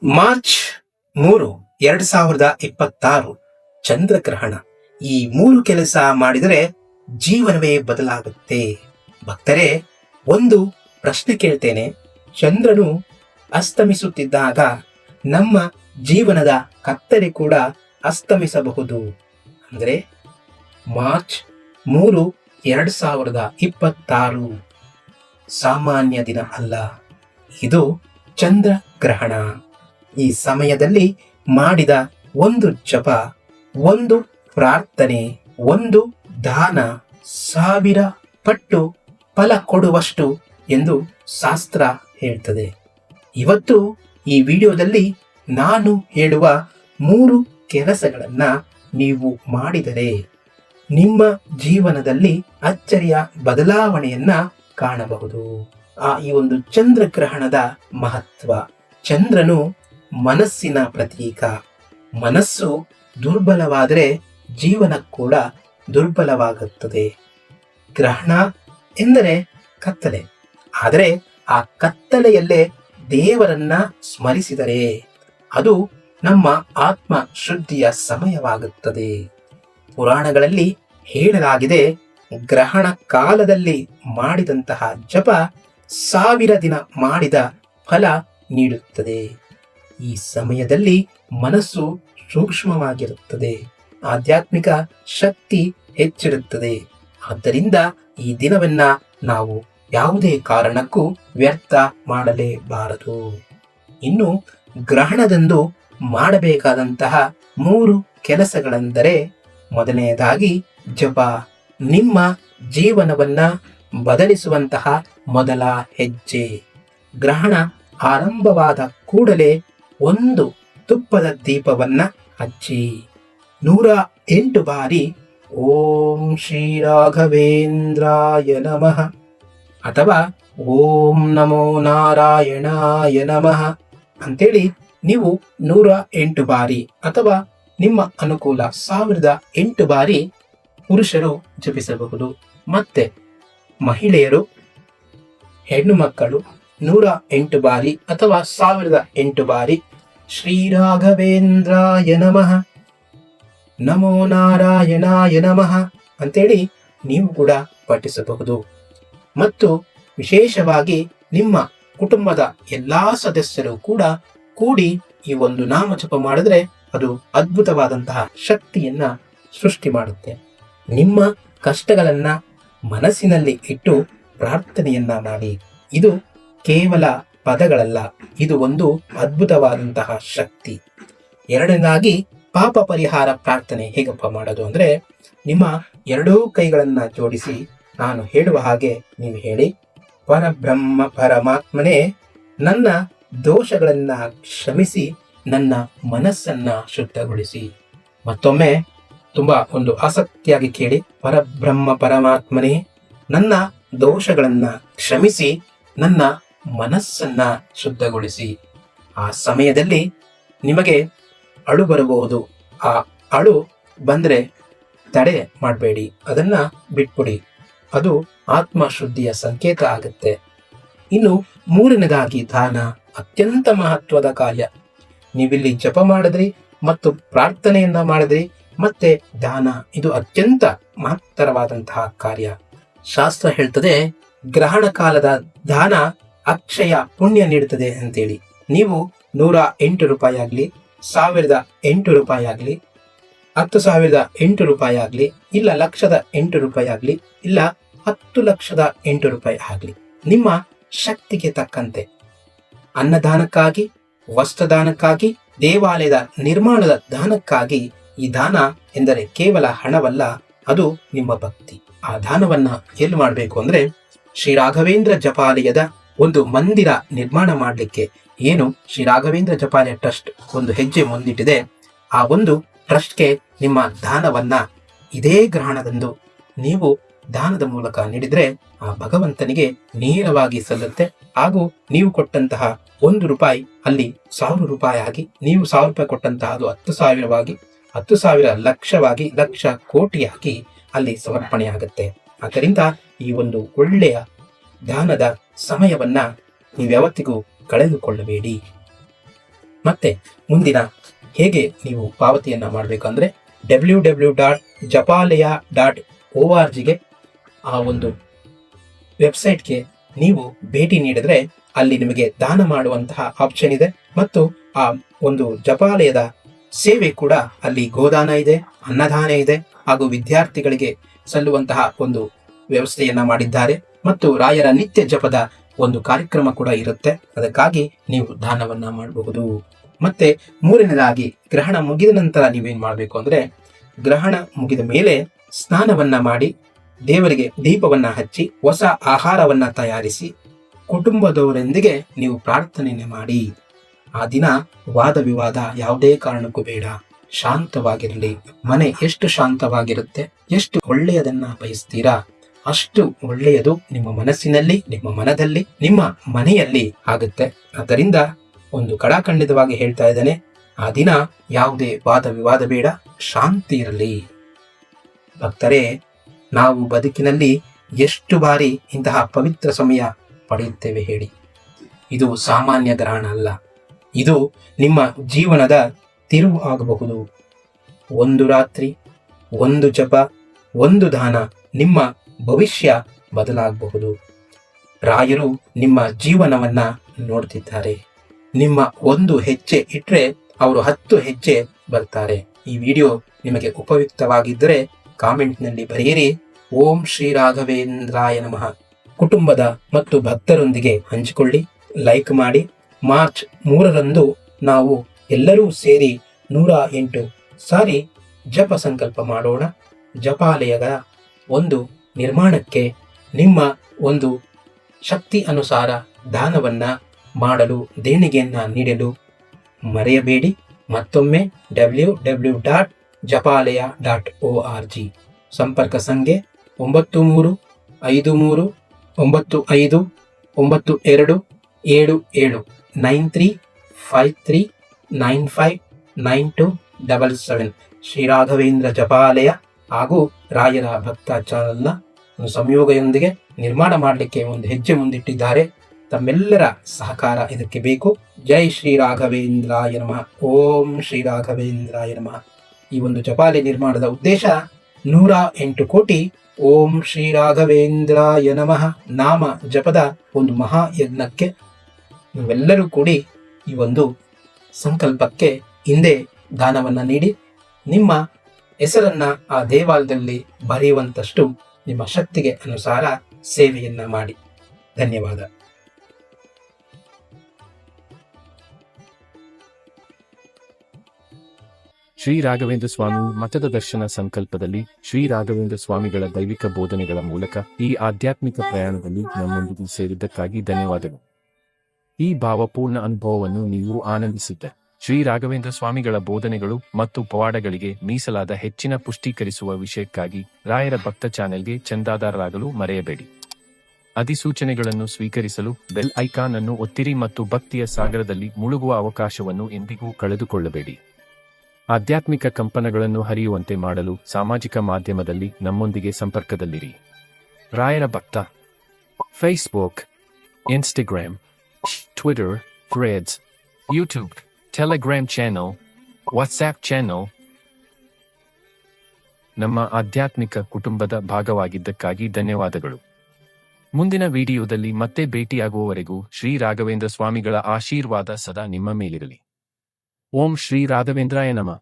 March 3, 2026 ಚಂದ್ರಗ್ರಹಣ. ಈ 3 ಕೆಲಸ ಮಾಡಿದರೆ ಜೀವನವೇ ಬದಲಾಗುತ್ತೆ. ಭಕ್ತರೇ, ಒಂದು ಪ್ರಶ್ನೆ ಕೇಳ್ತೇನೆ. ಚಂದ್ರನು ಅಸ್ತಮಿಸುತ್ತಿದ್ದಾಗ ನಮ್ಮ ಜೀವನದ ಕತ್ತಲೆ ಕೂಡ ಅಸ್ತಮಿಸಬಹುದು. ಅಂದರೆ ಮಾರ್ಚ್ 3, 2026 ಸಾಮಾನ್ಯ ದಿನ ಅಲ್ಲ, ಇದು ಚಂದ್ರಗ್ರಹಣ. ಈ ಸಮಯದಲ್ಲಿ ಮಾಡಿದ ಒಂದು ಜಪ, ಒಂದು ಪ್ರಾರ್ಥನೆ, ಒಂದು ದಾನ 1000 ಪಟ್ಟು ಫಲ ಕೊಡುವಷ್ಟು ಎಂದು ಶಾಸ್ತ್ರ ಹೇಳ್ತದೆ. ಇವತ್ತು ಈ ವಿಡಿಯೋದಲ್ಲಿ ನಾನು ಹೇಳುವ 3 ಕೆಲಸಗಳನ್ನ ನೀವು ಮಾಡಿದರೆ ನಿಮ್ಮ ಜೀವನದಲ್ಲಿ ಅಚ್ಚರಿಯ ಬದಲಾವಣೆಯನ್ನ ಕಾಣಬಹುದು. ಈ ಒಂದು ಚಂದ್ರಗ್ರಹಣದ ಮಹತ್ವ. ಚಂದ್ರನು ಮನಸ್ಸಿನ ಪ್ರತೀಕ. ಮನಸ್ಸು ದುರ್ಬಲವಾದರೆ ಜೀವನ ಕೂಡ ದುರ್ಬಲವಾಗುತ್ತದೆ. ಗ್ರಹಣ ಎಂದರೆ ಕತ್ತಲೆ. ಆದರೆ ಆ ಕತ್ತಲೆಯಲ್ಲೇ ದೇವರನ್ನ ಸ್ಮರಿಸಿದರೆ ಅದು ನಮ್ಮ ಆತ್ಮ ಶುದ್ಧಿಯ ಸಮಯವಾಗುತ್ತದೆ. ಪುರಾಣಗಳಲ್ಲಿ ಹೇಳಲಾಗಿದೆ, ಗ್ರಹಣ ಕಾಲದಲ್ಲಿ ಮಾಡಿದಂತಹ ಜಪ 1000 ದಿನ ಮಾಡಿದ ಫಲ ನೀಡುತ್ತದೆ. ಈ ಸಮಯದಲ್ಲಿ ಮನಸ್ಸು ಸೂಕ್ಷ್ಮವಾಗಿರುತ್ತದೆ, ಆಧ್ಯಾತ್ಮಿಕ ಶಕ್ತಿ ಹೆಚ್ಚಿರುತ್ತದೆ. ಆದ್ದರಿಂದ ಈ ದಿನವನ್ನ ನಾವು ಯಾವುದೇ ಕಾರಣಕ್ಕೂ ವ್ಯರ್ಥ ಮಾಡಲೇಬಾರದು. ಇನ್ನು ಗ್ರಹಣದಂದು ಮಾಡಬೇಕಾದಂತಹ 3 ಕೆಲಸಗಳೆಂದರೆ, ಮೊದಲನೆಯದಾಗಿ ಜಪ. ನಿಮ್ಮ ಜೀವನವನ್ನ ಬದಲಿಸುವಂತಹ ಮೊದಲ ಹೆಜ್ಜೆ. ಗ್ರಹಣ ಆರಂಭವಾದ ಕೂಡಲೇ ಒಂದು ತುಪ್ಪದ ದೀಪವನ್ನ ಹಚ್ಚಿ 108 ಬಾರಿ ಓಂ ಶ್ರೀ ರಾಘವೇಂದ್ರಾಯ ನಮಃ ಅಥವಾ ಓಂ ನಮೋ ನಾರಾಯಣಾಯ ನಮಃ ಅಂತೇಳಿ ನೀವು 108 ಬಾರಿ ಅಥವಾ ನಿಮ್ಮ ಅನುಕೂಲ 1008 ಬಾರಿ ಪುರುಷರು ಜಪಿಸಬಹುದು. ಮತ್ತೆ ಮಹಿಳೆಯರು, ಹೆಣ್ಣು ಮಕ್ಕಳು 108 ಬಾರಿ ಅಥವಾ 1008 ಬಾರಿ ಶ್ರೀ ರಾಘವೇಂದ್ರಾಯ ನಮಃ, ನಮೋ ನಾರಾಯಣಾಯ ನಮಃ ಅಂತೇಳಿ ನೀವು ಕೂಡ ಪಠಿಸಬಹುದು. ಮತ್ತು ವಿಶೇಷವಾಗಿ ನಿಮ್ಮ ಕುಟುಂಬದ ಎಲ್ಲಾ ಸದಸ್ಯರು ಕೂಡ ಕೂಡಿ ಈ ಒಂದು ನಾಮ ಜಪ ಮಾಡಿದ್ರೆ ಅದು ಅದ್ಭುತವಾದಂತಹ ಶಕ್ತಿಯನ್ನ ಸೃಷ್ಟಿ ಮಾಡುತ್ತೆ. ನಿಮ್ಮ ಕಷ್ಟಗಳನ್ನ ಮನಸ್ಸಿನಲ್ಲಿ ಇಟ್ಟು ಪ್ರಾರ್ಥನೆಯನ್ನ ಮಾಡಿ. ಇದು ಕೇವಲ ಪದಗಳಲ್ಲ, ಇದು ಒಂದು ಅದ್ಭುತವಾದಂತಹ ಶಕ್ತಿ. ಎರಡನೇದಾಗಿ ಪಾಪ ಪರಿಹಾರ ಪ್ರಾರ್ಥನೆ ಹೇಗಪ್ಪ ಮಾಡೋದು ಅಂದ್ರೆ, ನಿಮ್ಮ 2 ಕೈಗಳನ್ನ ಜೋಡಿಸಿ ನಾನು ಹೇಳುವ ಹಾಗೆ ನೀವು ಹೇಳಿ, ಪರಬ್ರಹ್ಮ ಪರಮಾತ್ಮನೇ, ನನ್ನ ದೋಷಗಳನ್ನ ಕ್ಷಮಿಸಿ ನನ್ನ ಮನಸ್ಸನ್ನ ಶುದ್ಧಗೊಳಿಸಿ. ಮತ್ತೊಮ್ಮೆ ತುಂಬಾ ಒಂದು ಆಸಕ್ತಿಯಾಗಿ ಕೇಳಿ, ಪರಬ್ರಹ್ಮ ಪರಮಾತ್ಮನೇ, ನನ್ನ ದೋಷಗಳನ್ನ ಕ್ಷಮಿಸಿ ನನ್ನ ಮನಸ್ಸನ್ನ ಶುದ್ಧಗೊಳಿಸಿ. ಆ ಸಮಯದಲ್ಲಿ ನಿಮಗೆ ಅಳು ಬರಬಹುದು. ಆ ಅಳು ಬಂದ್ರೆ ತಡೆ ಮಾಡಬೇಡಿ, ಅದನ್ನ ಬಿಟ್ಬಿಡಿ. ಅದು ಆತ್ಮ ಶುದ್ಧಿಯ ಸಂಕೇತ ಆಗುತ್ತೆ. ಇನ್ನು 3ನೇದಾಗಿ ದಾನ. ಅತ್ಯಂತ ಮಹತ್ವದ ಕಾರ್ಯ. ನೀವಿಲ್ಲಿ ಜಪ ಮಾಡಿದ್ರಿ ಮತ್ತು ಪ್ರಾರ್ಥನೆಯನ್ನ ಮಾಡಿದ್ರಿ, ಮತ್ತೆ ದಾನ, ಇದು ಅತ್ಯಂತ ಮಹತ್ತರವಾದಂತಹ ಕಾರ್ಯ. ಶಾಸ್ತ್ರ ಹೇಳ್ತದೆ, ಗ್ರಹಣ ಕಾಲದ ದಾನ ಅಕ್ಷಯ ಪುಣ್ಯ ನೀಡುತ್ತದೆ ಅಂತೇಳಿ. ನೀವು 108 ರೂಪಾಯಿ ಆಗ್ಲಿ, 1008 ರೂಪಾಯಿ ಆಗ್ಲಿ, 10,008 ರೂಪಾಯಿ ಆಗ್ಲಿ, ಇಲ್ಲ 1,08 ರೂಪಾಯಿ ಆಗ್ಲಿ, ಇಲ್ಲ 10,08 ರೂಪಾಯಿ ಆಗ್ಲಿ, ನಿಮ್ಮ ಶಕ್ತಿಗೆ ತಕ್ಕಂತೆ ಅನ್ನದಾನಕ್ಕಾಗಿ, ವಸ್ತ್ರದಾನಕ್ಕಾಗಿ, ದೇವಾಲಯದ ನಿರ್ಮಾಣದ ದಾನಕ್ಕಾಗಿ. ಈ ದಾನ ಎಂದರೆ ಕೇವಲ ಹಣವಲ್ಲ, ಅದು ನಿಮ್ಮ ಭಕ್ತಿ. ಆ ದಾನವನ್ನ ಎಲ್ಲಿ ಮಾಡಬೇಕು ಅಂದ್ರೆ, ಶ್ರೀ ರಾಘವೇಂದ್ರ ಜಪಾಲಯದ ಒಂದು ಮಂದಿರ ನಿರ್ಮಾಣ ಮಾಡಲಿಕ್ಕೆ ಏನು ಶ್ರೀ ರಾಘವೇಂದ್ರ ಜಪಾಲಯ ಟ್ರಸ್ಟ್ ಒಂದು ಹೆಜ್ಜೆ ಮುಂದಿಟ್ಟಿದೆ. ಆ ಒಂದು ಟ್ರಸ್ಟ್ಗೆ ನಿಮ್ಮ ದಾನವನ್ನ ಇದೇ ಗ್ರಹಣದಂದು ನೀವು ದಾನದ ಮೂಲಕ ನೀಡಿದ್ರೆ ಆ ಭಗವಂತನಿಗೆ ನೇರವಾಗಿ ಸಲ್ಲುತ್ತೆ. ಹಾಗೂ ನೀವು ಕೊಟ್ಟಂತಹ 1 ರೂಪಾಯಿ ಅಲ್ಲಿ 1000 ರೂಪಾಯಿ ಆಗಿ, ನೀವು 1000 ರೂಪಾಯಿ ಕೊಟ್ಟಂತಹ ಅದು 10,000ವಾಗಿ, 10,000 ಲಕ್ಷವಾಗಿ, ಲಕ್ಷ ಕೋಟಿಯಾಗಿ ಅಲ್ಲಿ ಸಮರ್ಪಣೆಯಾಗುತ್ತೆ. ಆದ್ದರಿಂದ ಈ ಒಂದು ಒಳ್ಳೆಯ ದಾನದ ಸಮಯವನ್ನ ನೀವ್ಯಾವತ್ತಿಗೂ ಕಳೆದುಕೊಳ್ಳಬೇಡಿ. ಮತ್ತೆ ಮುಂದಿನ ಹೇಗೆ ನೀವು ಪಾವತಿಯನ್ನು ಮಾಡಬೇಕು ಅಂದರೆ www.japalaya.org ಆ ಒಂದು ವೆಬ್ಸೈಟ್ಗೆ ನೀವು ಭೇಟಿ ನೀಡಿದ್ರೆ ಅಲ್ಲಿ ನಿಮಗೆ ದಾನ ಮಾಡುವಂತಹ ಆಪ್ಷನ್ ಇದೆ ಮತ್ತು ಆ ಒಂದು ಜಪಾಲಯದ ಸೇವೆ ಕೂಡ ಅಲ್ಲಿ ಗೋದಾನ ಇದೆ, ಅನ್ನದಾನ ಇದೆ ಹಾಗೂ ವಿದ್ಯಾರ್ಥಿಗಳಿಗೆ ಸಲ್ಲುವಂತಹ ಒಂದು ವ್ಯವಸ್ಥೆಯನ್ನ ಮಾಡಿದ್ದಾರೆ ಮತ್ತು ರಾಯರ ನಿತ್ಯ ಜಪದ ಒಂದು ಕಾರ್ಯಕ್ರಮ ಕೂಡ ಇರುತ್ತೆ. ಅದಕ್ಕಾಗಿ ನೀವು ದಾನವನ್ನ ಮಾಡಬಹುದು. ಮತ್ತೆ ಮೂರನೇದಾಗಿ ಗ್ರಹಣ ಮುಗಿದ ನಂತರ ನೀವೇನ್ ಮಾಡಬೇಕು ಅಂದ್ರೆ ಗ್ರಹಣ ಮುಗಿದ ಮೇಲೆ ಸ್ನಾನವನ್ನ ಮಾಡಿ ದೇವರಿಗೆ ದೀಪವನ್ನ ಹಚ್ಚಿ ಹೊಸ ಆಹಾರವನ್ನ ತಯಾರಿಸಿ ಕುಟುಂಬದವರೊಂದಿಗೆ ನೀವು ಪ್ರಾರ್ಥನೆಯನ್ನು ಮಾಡಿ. ಆ ದಿನ ವಾದ ವಿವಾದ ಯಾವುದೇ ಕಾರಣಕ್ಕೂ ಬೇಡ, ಶಾಂತವಾಗಿರಲಿ. ಮನೆ ಎಷ್ಟು ಶಾಂತವಾಗಿರುತ್ತೆ, ಎಷ್ಟು ಒಳ್ಳೆಯದನ್ನ ಬಯಸ್ತೀರಾ ಅಷ್ಟು ಒಳ್ಳೆಯದು ನಿಮ್ಮ ಮನಸ್ಸಿನಲ್ಲಿ, ನಿಮ್ಮ ಮನದಲ್ಲಿ, ನಿಮ್ಮ ಮನೆಯಲ್ಲಿ ಆಗುತ್ತೆ. ಆದ್ದರಿಂದ ಒಂದು ಕಡಾಖಂಡಿತವಾಗಿ ಹೇಳ್ತಾ ಇದ್ದೇನೆ, ಆ ದಿನ ಯಾವುದೇ ವಾದ ವಿವಾದ ಬೇಡ, ಶಾಂತಿ ಇರಲಿ. ಭಕ್ತರೇ, ನಾವು ಬದುಕಿನಲ್ಲಿ ಎಷ್ಟು ಬಾರಿ ಇಂತಹ ಪವಿತ್ರ ಸಮಯ ಪಡೆಯುತ್ತೇವೆ ಹೇಳಿ. ಇದು ಸಾಮಾನ್ಯ ಗ್ರಹಣ ಅಲ್ಲ, ಇದು ನಿಮ್ಮ ಜೀವನದ ತಿರುವು ಆಗಬಹುದು. ಒಂದು ರಾತ್ರಿ, ಒಂದು ಜಪ, ಒಂದು ದಾನ ನಿಮ್ಮ ಭವಿಷ್ಯ ಬದಲಾಗಬಹುದು. ರಾಯರು ನಿಮ್ಮ ಜೀವನವನ್ನ ನೋಡ್ತಿದ್ದಾರೆ. ನಿಮ್ಮ ಒಂದು ಹೆಜ್ಜೆ ಇಟ್ರೆ ಅವರು 10 ಹೆಜ್ಜೆ ಬರ್ತಾರೆ. ಈ ವಿಡಿಯೋ ನಿಮಗೆ ಉಪಯುಕ್ತವಾಗಿದ್ದರೆ ಕಾಮೆಂಟ್ನಲ್ಲಿ ಬರೆಯಿರಿ. ಓಂ ಶ್ರೀ ರಾಘವೇಂದ್ರಾಯ ನಮಃ. ಕುಟುಂಬದ ಮತ್ತು ಭಕ್ತರೊಂದಿಗೆ ಹಂಚಿಕೊಳ್ಳಿ, ಲೈಕ್ ಮಾಡಿ. ಮಾರ್ಚ್ 3ರಂದು ನಾವು ಎಲ್ಲರೂ ಸೇರಿ 108 ಸಾರಿ ಜಪ ಸಂಕಲ್ಪ ಮಾಡೋಣ. ಜಪಾಲಯದ ಒಂದು ನಿರ್ಮಾಣಕ್ಕೆ ನಿಮ್ಮ ಒಂದು ಶಕ್ತಿ ಅನುಸಾರ ದಾನವನ್ನ ಮಾಡಲು, ದೇಣಿಗೆಯನ್ನ ನೀಡಲು ಮರೆಯಬೇಡಿ. ಮತ್ತೊಮ್ಮೆ www.japalaya.org ಸಂಪರ್ಕ ಸಂಖ್ಯೆ 9335959277 9353959277 ಶ್ರೀ ರಾಘವೇಂದ್ರ ಜಪಾಲಯ ಹಾಗೂ ರಾಯರ ಭಕ್ತ ಚಾನಲ್ನ ಸಂಯೋಗದೊಂದಿಗೆ ನಿರ್ಮಾಣ ಮಾಡಲಿಕ್ಕೆ ಒಂದು ಹೆಜ್ಜೆ ಮುಂದಿಟ್ಟಿದ್ದಾರೆ. ತಮ್ಮೆಲ್ಲರ ಸಹಕಾರ ಇದಕ್ಕೆ ಬೇಕು. ಜೈ ಶ್ರೀ ರಾಘವೇಂದ್ರಾಯ ನಮಃ. ಓಂ ಶ್ರೀ ರಾಘವೇಂದ್ರಾಯ ನಮಃ. ಈ ಒಂದು ಜಪಾಲಯ ನಿರ್ಮಾಣದ ಉದ್ದೇಶ 108 ಕೋಟಿ ಓಂ ಶ್ರೀ ರಾಘವೇಂದ್ರಾಯ ನಮಃ ನಾಮ ಜಪದ ಒಂದು ಮಹಾಯಜ್ಞಕ್ಕೆ ನೀವೆಲ್ಲರೂ ಕೂಡಿ ಈ ಒಂದು ಸಂಕಲ್ಪಕ್ಕೆ ಹಿಂದೆ ದಾನವನ್ನ ನೀಡಿ ನಿಮ್ಮ ಹೆಸರನ್ನ ಆ ದೇವಾಲಯದಲ್ಲಿ ಬರೆಯುವಂತಷ್ಟು ನಿಮ್ಮ ಶಕ್ತಿಗೆ ಅನುಸಾರ ಸೇವೆಯನ್ನ ಮಾಡಿ. ಧನ್ಯವಾದ. ಶ್ರೀ ರಾಘವೇಂದ್ರ ಸ್ವಾಮಿ ಮಠದ ದರ್ಶನ ಸಂಕಲ್ಪದಲ್ಲಿ ಶ್ರೀ ರಾಘವೇಂದ್ರ ಸ್ವಾಮಿಗಳ ದೈವಿಕ ಬೋಧನೆಗಳ ಮೂಲಕ ಈ ಆಧ್ಯಾತ್ಮಿಕ ಪ್ರಯಾಣದಲ್ಲಿ ನಮ್ಮೊಂದಿಗೆ ಸೇರಿದ್ದಕ್ಕಾಗಿ ಧನ್ಯವಾದಗಳು. ಈ ಭಾವಪೂರ್ಣ ಅನುಭವವನ್ನು ನೀವು ಆನಂದಿಸಿದ್ದೆ. ಶ್ರೀ ರಾಘವೇಂದ್ರ ಸ್ವಾಮಿಗಳ ಬೋಧನೆಗಳು ಮತ್ತು ಪವಾಡಗಳಿಗೆ ಮೀಸಲಾದ ಹೆಚ್ಚಿನ ಪುಷ್ಟೀಕರಿಸುವ ವಿಷಯಕ್ಕಾಗಿ ರಾಯರ ಭಕ್ತ ಚಾನೆಲ್ಗೆ ಚಂದಾದಾರರಾಗಲು ಮರೆಯಬೇಡಿ. ಅಧಿಸೂಚನೆಗಳನ್ನು ಸ್ವೀಕರಿಸಲು ಬೆಲ್ ಐಕಾನ್ ಅನ್ನು ಒತ್ತಿರಿ ಮತ್ತು ಭಕ್ತಿಯ ಸಾಗರದಲ್ಲಿ ಮುಳುಗುವ ಅವಕಾಶವನ್ನು ಎಂದಿಗೂ ಕಳೆದುಕೊಳ್ಳಬೇಡಿ. ಆಧ್ಯಾತ್ಮಿಕ ಕಂಪನಗಳನ್ನು ಹರಿಯುವಂತೆ ಮಾಡಲು ಸಾಮಾಜಿಕ ಮಾಧ್ಯಮದಲ್ಲಿ ನಮ್ಮೊಂದಿಗೆ ಸಂಪರ್ಕದಲ್ಲಿರಿ. ರಾಯರ ಭಕ್ತ Facebook, Instagram, Twitter, Threads, YouTube, Telegram channel, WhatsApp channel ನಮ್ಮ ಆಧ್ಯಾತ್ಮಿಕ ಕುಟುಂಬದ ಭಾಗವಾಗಿದ್ದಕ್ಕಾಗಿ ಧನ್ಯವಾದಗಳು. ಮುಂದಿನ ವಿಡಿಯೋದಲ್ಲಿ ಮತ್ತೆ ಭೇಟಿಯಾಗುವವರೆಗೂ ಶ್ರೀ ರಾಘವೇಂದ್ರ ಸ್ವಾಮಿಗಳ ಆಶೀರ್ವಾದ ಸದಾ ನಿಮ್ಮ ಮೇಲಿರಲಿ. ಓಂ ಶ್ರೀ ರಾಘವೇಂದ್ರಾಯ ನಮಃ.